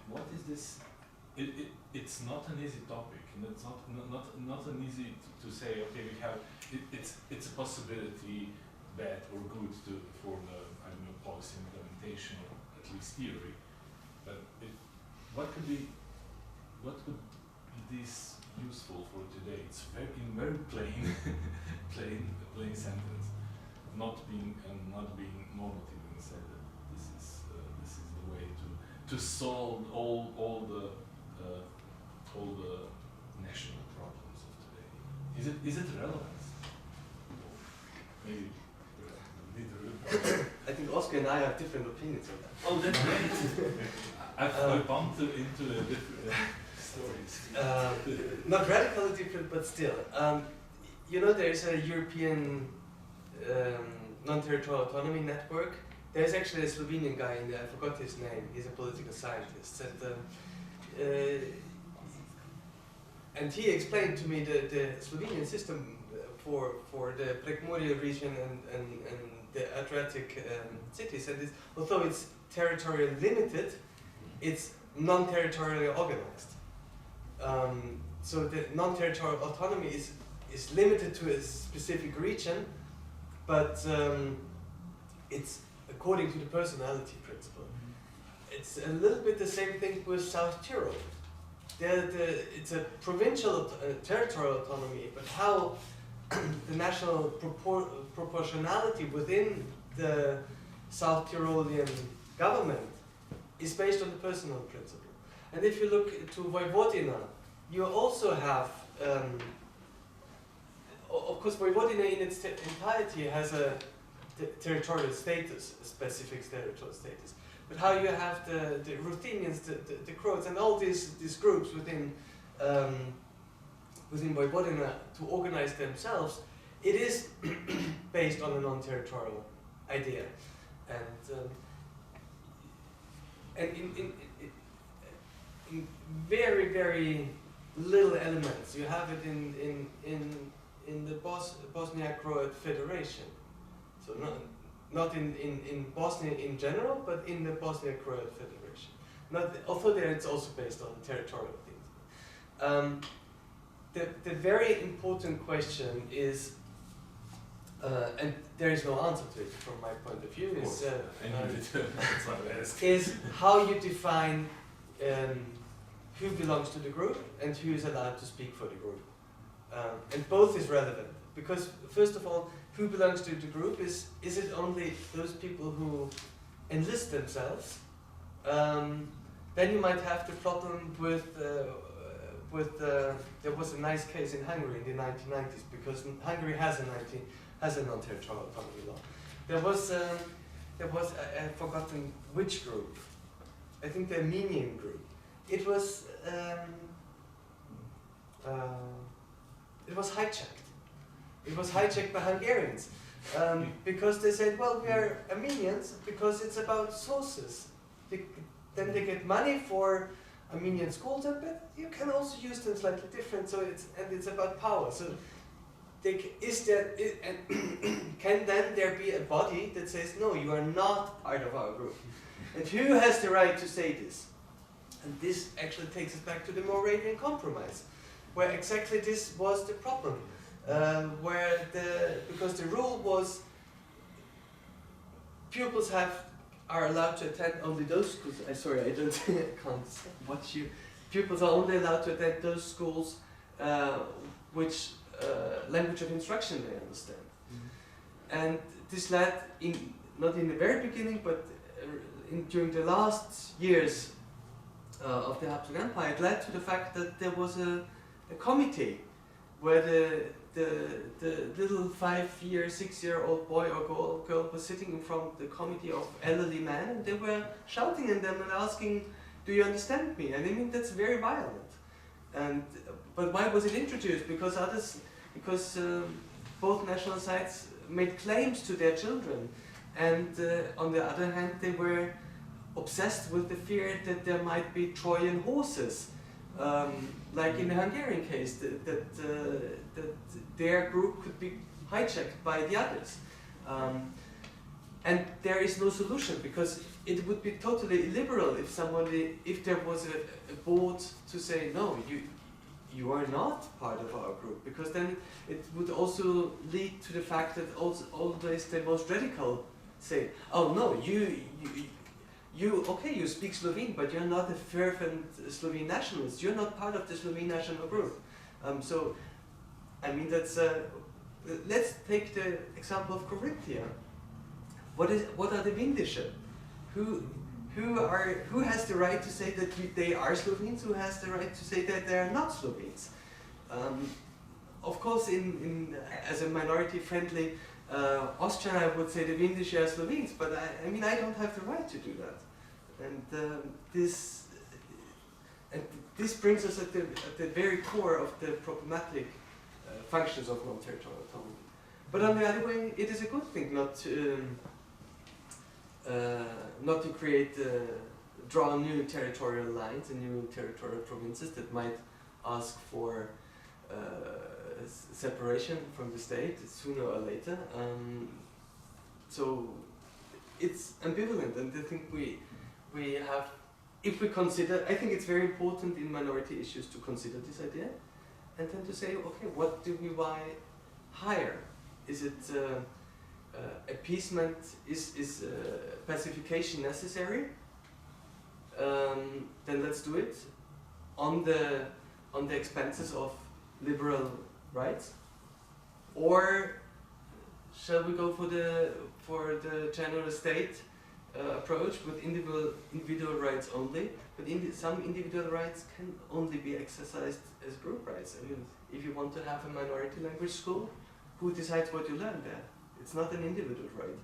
What is this? It's not an easy topic, and it's not an easy to say. Okay, we have it's a possibility, bad or good, for the policy implementation, or at least theory. But what could be this useful for today? It's very plain, plain sentence, not being normative, and say that this is the way to solve all the national problems of today. Is it relevant? Maybe. I think Oscar and I have different opinions on that. Oh, that's great. I've bumped into the different stories. Not radically different, but still. You know, there's a European non-territorial autonomy network. There's actually a Slovenian guy in there, I forgot his name, he's a political scientist. And he explained to me the Slovenian system for the Prekmurje region and the Adriatic cities. And although it's territorially limited, it's non-territorially organized. So the non-territorial autonomy is limited to a specific region, but it's according to the personality principle. It's a little bit the same thing with South Tyrol. It's a provincial territorial autonomy, but how the national proportionality within the South Tyrolean government is based on the personal principle. And if you look to Vojvodina, you also have, of course, Vojvodina in its entirety has a territorial status, a specific territorial status. But how you have the Ruthenians, the Croats, and all these groups within Vojvodina to organize themselves, it is based on a non-territorial idea, and in very, very little elements. You have it in the Bosnia Croat Federation. So not in Bosnia in general, but in the Bosnia-Croat Federation. Although there it's also based on territorial things. The very important question is, and there is no answer to it from my point of view, is how you define who belongs to the group and who is allowed to speak for the group. And both is relevant, because first of all, who belongs to the group is it only those people who enlist themselves? Then you might have the problem with there was a nice case in Hungary in the 1990s, because Hungary has a non-territorial autonomy law. There was I've forgotten which group. I think the Armenian group. It was hijacked. It was hijacked by Hungarians because they said, well, we are Armenians because it's about sources. Then they get money for Armenian schools, but you can also use them slightly different. So it's about power. So can then there be a body that says, no, you are not part of our group? And who has the right to say this? And this actually takes us back to the Moravian Compromise, where exactly this was the problem. Because the rule was pupils are allowed to attend only those schools. Sorry, I can't watch you. Pupils are only allowed to attend those schools which language of instruction they understand. Mm-hmm. And this led, not in the very beginning, but during the last years of the Habsburg Empire, it led to the fact that there was a committee where the little 5-year, 6-year-old boy or girl was sitting in front of the committee of elderly men, and they were shouting at them and asking, "Do you understand me?" And I mean, that's very violent. But why was it introduced? Because both national sides made claims to their children, and on the other hand, they were obsessed with the fear that there might be Trojan horses. Like in the Hungarian case, that their group could be hijacked by the others. And there is no solution, because it would be totally illiberal if there was a board to say, no, you are not part of our group, because then it would also lead to the fact that always the most radical say, oh no, you speak Slovene, but you're not a fervent Slovene nationalist. You're not part of the Slovene national group. So, I mean, that's. Let's take the example of Carinthia. What are the Windische? Who has the right to say that they are Slovenes? Who has the right to say that they are not Slovenes? Of course, as a minority-friendly Austrian, I would say the Windische are Slovenes, but I mean, I don't have the right to do that. And this brings us at the very core of the problematic functions of non-territorial autonomy. But on the other way, it is a good thing not to draw new territorial lines and new territorial provinces that might ask for separation from the state sooner or later. So it's ambivalent, and I think we have, if we consider, I think it's very important in minority issues to consider this idea, and then to say, okay, what do we buy higher? Is it appeasement? Is pacification necessary? Then let's do it on the expenses of liberal rights, or shall we go for the general state approach with individual rights only? But some individual rights can only be exercised as group rights. I mean, if you want to have a minority language school, who decides what you learn there? It's not an individual right.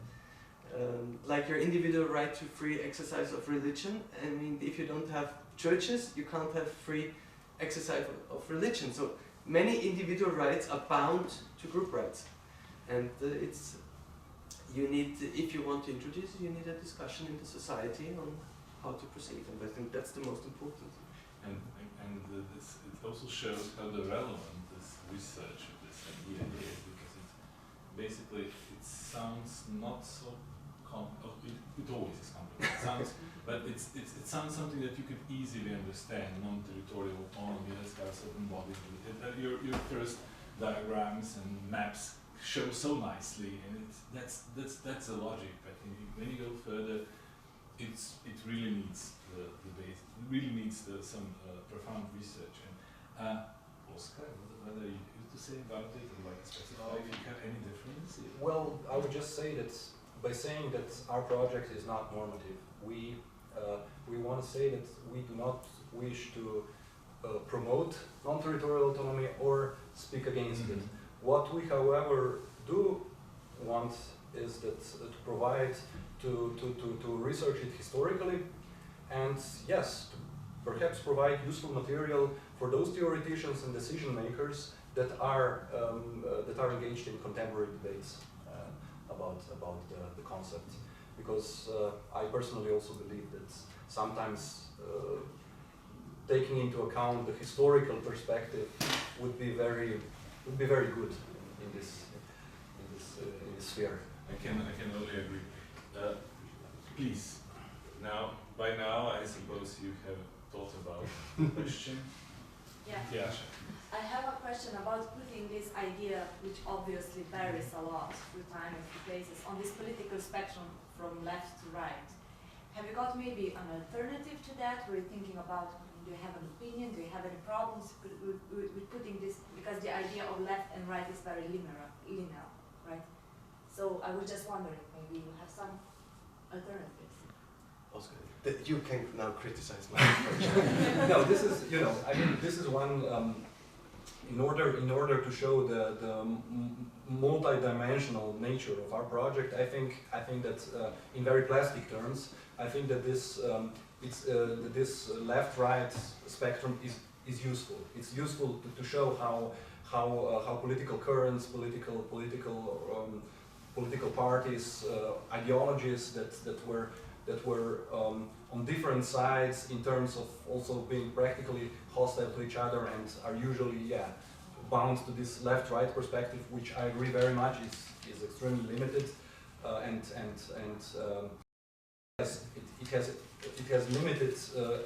Like your individual right to free exercise of religion. I mean, if you don't have churches, you can't have free exercise of religion. So many individual rights are bound to group rights, and if you want to introduce it, you need a discussion in the society on how to proceed, and I think that's the most important. And it also shows how relevant this research of this idea is, because it sounds not so it always is complicated. But it sounds something that you could easily understand. Non-territorial autonomy has got a certain body to it. Your first diagrams and maps show so nicely, and that's a logic. But when you go further, it really needs the base. It really needs some profound research. And Oscar, what are you to say about it, and like specify if you have any difference? Well, I would just say that by saying that our project is not normative, we want to say that we do not wish to promote non-territorial autonomy or speak against it. What we, however, do want is that to provide, to research it historically, and yes, to perhaps provide useful material for those theoreticians and decision makers that are engaged in contemporary debates about the concept. Because I personally also believe that sometimes taking into account the historical perspective would be very good in this sphere. I can only agree. Please, by now, I suppose you have thought about the question. Yeah. I have a question about putting this idea, which obviously varies a lot through time and through places, on this political spectrum from left to right. Have you got maybe an alternative to that? Were you thinking about, do you have an opinion? Do you have any problems with putting this? Because the idea of left and right is very linear, right? So I was just wondering, maybe you have some alternatives. Oscar, you can now criticize my approach. No, this is, I mean, this is one, in order to show the multi-dimensional nature of our project, I think that in very plastic terms, I think that this this left-right spectrum is useful. It's useful to show how political currents, political parties, ideologies that were on different sides in terms of also being practically hostile to each other and are usually bound to this left-right perspective, which I agree very much is extremely limited, it has limited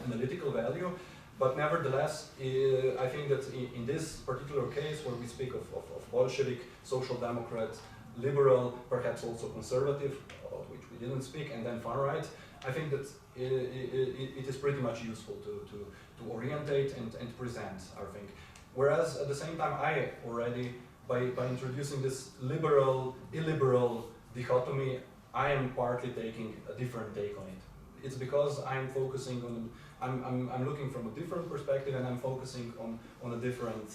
analytical value. But nevertheless, I think that in this particular case, where we speak of Bolshevik, social democrat, liberal, perhaps also conservative, about which we didn't speak, and then far right, I think that it is pretty much useful to orientate and present our thing. Whereas at the same time, I already, by introducing this liberal-illiberal dichotomy, I am partly taking a different take on it. It's because I'm focusing on, I'm looking from a different perspective, and I'm focusing on a different,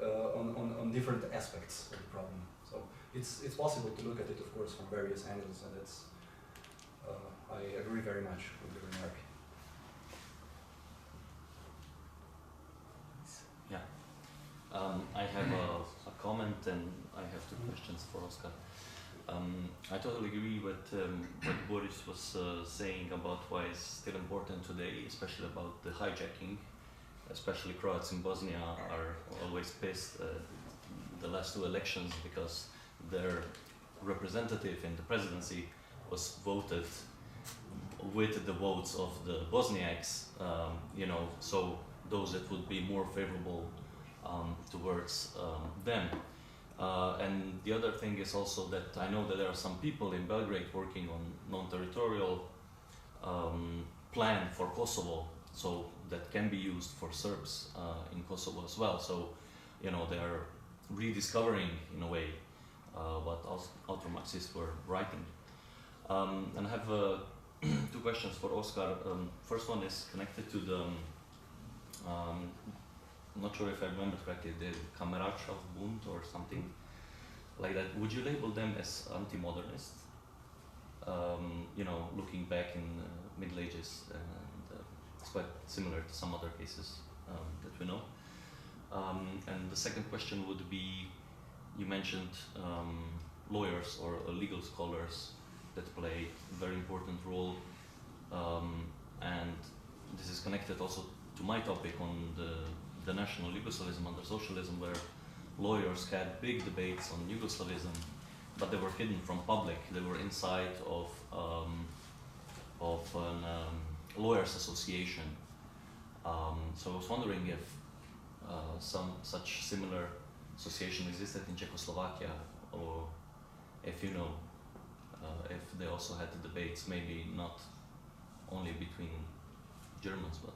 on different aspects of the problem. So it's possible to look at it, of course, from various angles, and that's I agree very much with the remark. Yeah, I have a comment, and I have two questions for Oscar. I totally agree with what Boris was saying about why it's still important today, especially about the hijacking. Especially Croats in Bosnia are always pissed the last two elections because their representative in the presidency was voted with the votes of the Bosniaks, so those that would be more favorable towards them. And the other thing is also that I know that there are some people in Belgrade working on non-territorial plan for Kosovo, so that can be used for Serbs in Kosovo as well. So, they are rediscovering, in a way, what ultra-Marxists were writing. And I have two questions for Oscar. First one is connected to the, I'm not sure if I remember correctly, the Kameradschaft-Bund or something like that. Would you label them as anti-modernist? Looking back in Middle Ages, and it's quite similar to some other cases that we know. And the second question would be, you mentioned lawyers or legal scholars that play a very important role, and this is connected also to my topic on the national liberalism under socialism, where lawyers had big debates on Yugoslavism, but they were hidden from public. They were inside of an lawyers association. So I was wondering if some such similar association existed in Czechoslovakia, or if you know, if they also had the debates, maybe not only between Germans, but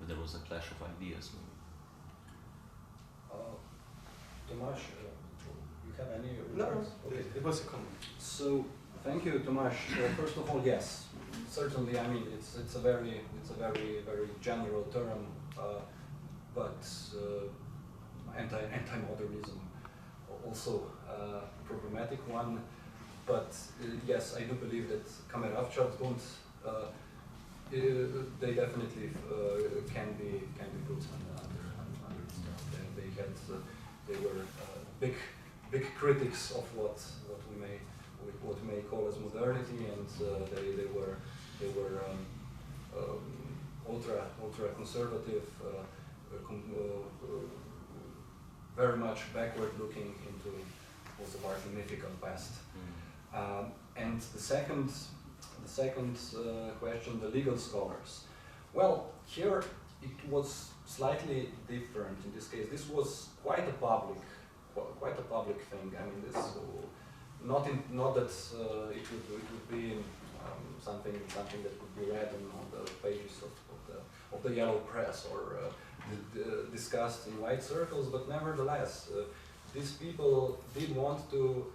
if there was a clash of ideas, maybe. Tomasz, you have any No, remarks? Okay. it was a comment. So, thank you, Tomasz. First of all, yes, certainly. I mean, it's a very very general term, but anti-modernism also a problematic one. But yes, I do believe that Kameravčatsbund, they definitely can be put under this term. They were big critics of what we may call as modernity, and they were ultra conservative, very much backward looking into also partly mythical past. And the second question, the legal scholars. Well, here it was slightly different in this case. This was quite a public thing. I mean, this not that it would be something that could be read on the pages of the yellow press or discussed in wide circles, but nevertheless, these people did want to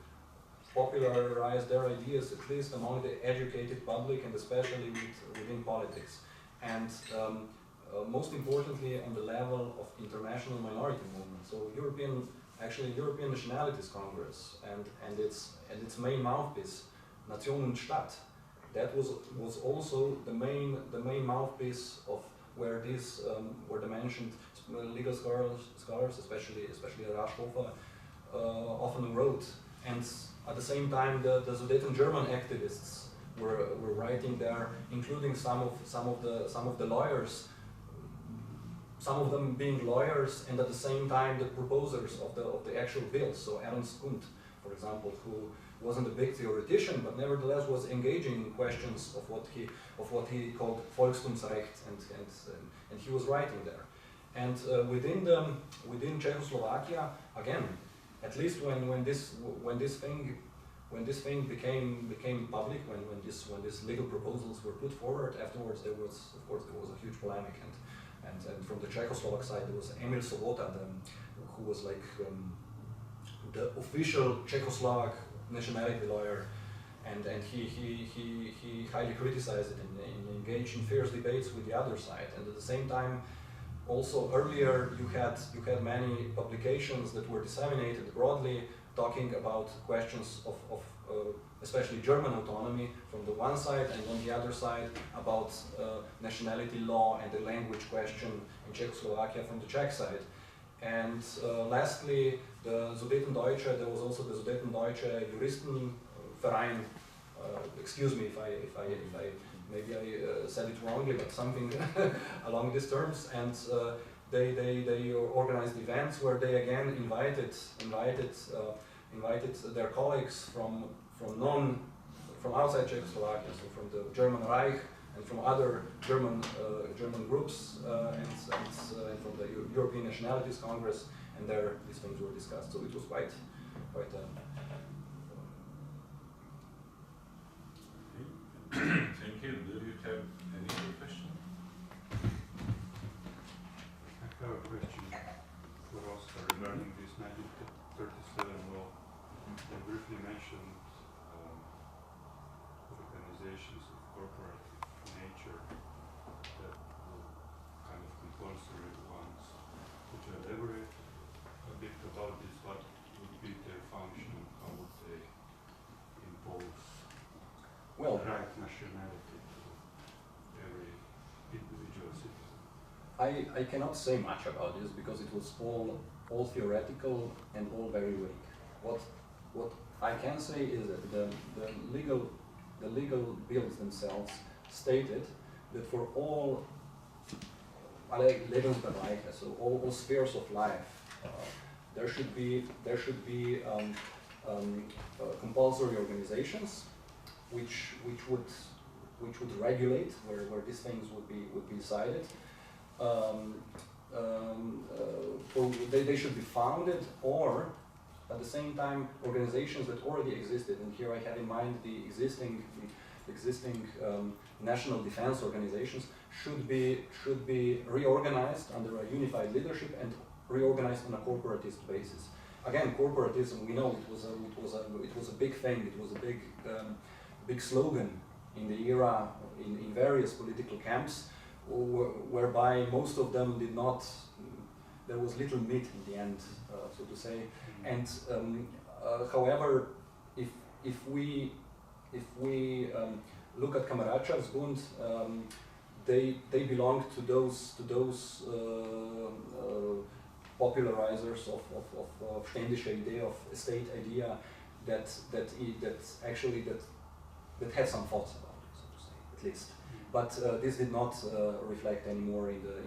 popularize their ideas, at least among the educated public, and especially within politics. And most importantly, on the level of international minority movement. So European Nationalities Congress and its main mouthpiece, Nation und Stadt, that was also the main mouthpiece of where the mentioned legal scholars, especially Raschhofer, often wrote. And at the same time, the Sudeten German activists were writing there, including some of the lawyers, some of them being lawyers, and at the same time the proposers of the actual bills. So Ernst Kunt, for example, who wasn't a big theoretician, but nevertheless was engaging in questions of what he called Volkstumsrecht, and he was writing there. And within Czechoslovakia, again, at least when this thing became public, when these legal proposals were put forward, afterwards there was a huge polemic, and from the Czechoslovak side there was Emil Sobota, who was like the official Czechoslovak nationality lawyer, and he highly criticized it and engaged in fierce debates with the other side. And at the same time, also earlier you had many publications that were disseminated broadly, talking about questions of especially German autonomy from the one side, and on the other side about nationality law and the language question in Czechoslovakia from the Czech side. And lastly, there was also the Sudetendeutsche Juristenverein. Excuse me if I maybe I said it wrongly, but something along these terms. And they organized events where they again invited their colleagues from outside Czechoslovakia, so from the German Reich and from other German groups, and from the European Nationalities Congress, and there these things were discussed. So it was quite Thank you. Do you have any other question? I have a question for Oscar regarding this 1937 law. They briefly mentioned organizations of corporate nature that were kind of compulsory ones. Could you elaborate a bit about this? What would be their function? How would they impose well. the right nationality to every individual citizen? I cannot say much about this because it was all theoretical and all very vague. What I can say is that the legal bills themselves stated that for all Lebensbereiche, so all spheres of life, there should be compulsory organizations which would regulate where these things would be decided. They should be founded, or at the same time organizations that already existed, and here I have in mind the existing national defense organizations should be reorganized under a unified leadership and reorganized on a corporatist basis. Again, corporatism, we know it was a big thing. It was a big slogan in the era in various political camps, whereby most of them did not. There was little meat in the end, so to say. And however, if we look at Kameradschaftsbund, they belong to those popularizers of ständische idea, of state idea that had some thoughts about it, so to say, at least. But this did not reflect anymore in the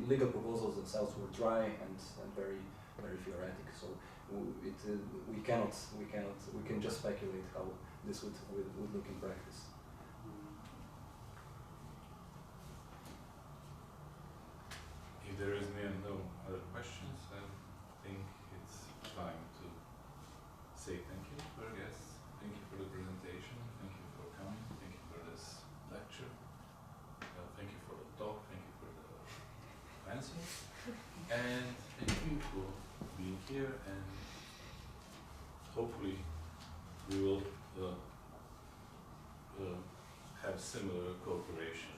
legal proposals themselves were dry and very theoretic. So we can just speculate how this would look in practice. If there is no other questions, I think it's time to say thank you to our guests. Thank you for the presentation. Thank you for coming. Thank you for this lecture. Thank you for the talk. Thank you for the answers. And thank you for being here. And hopefully we will have similar cooperation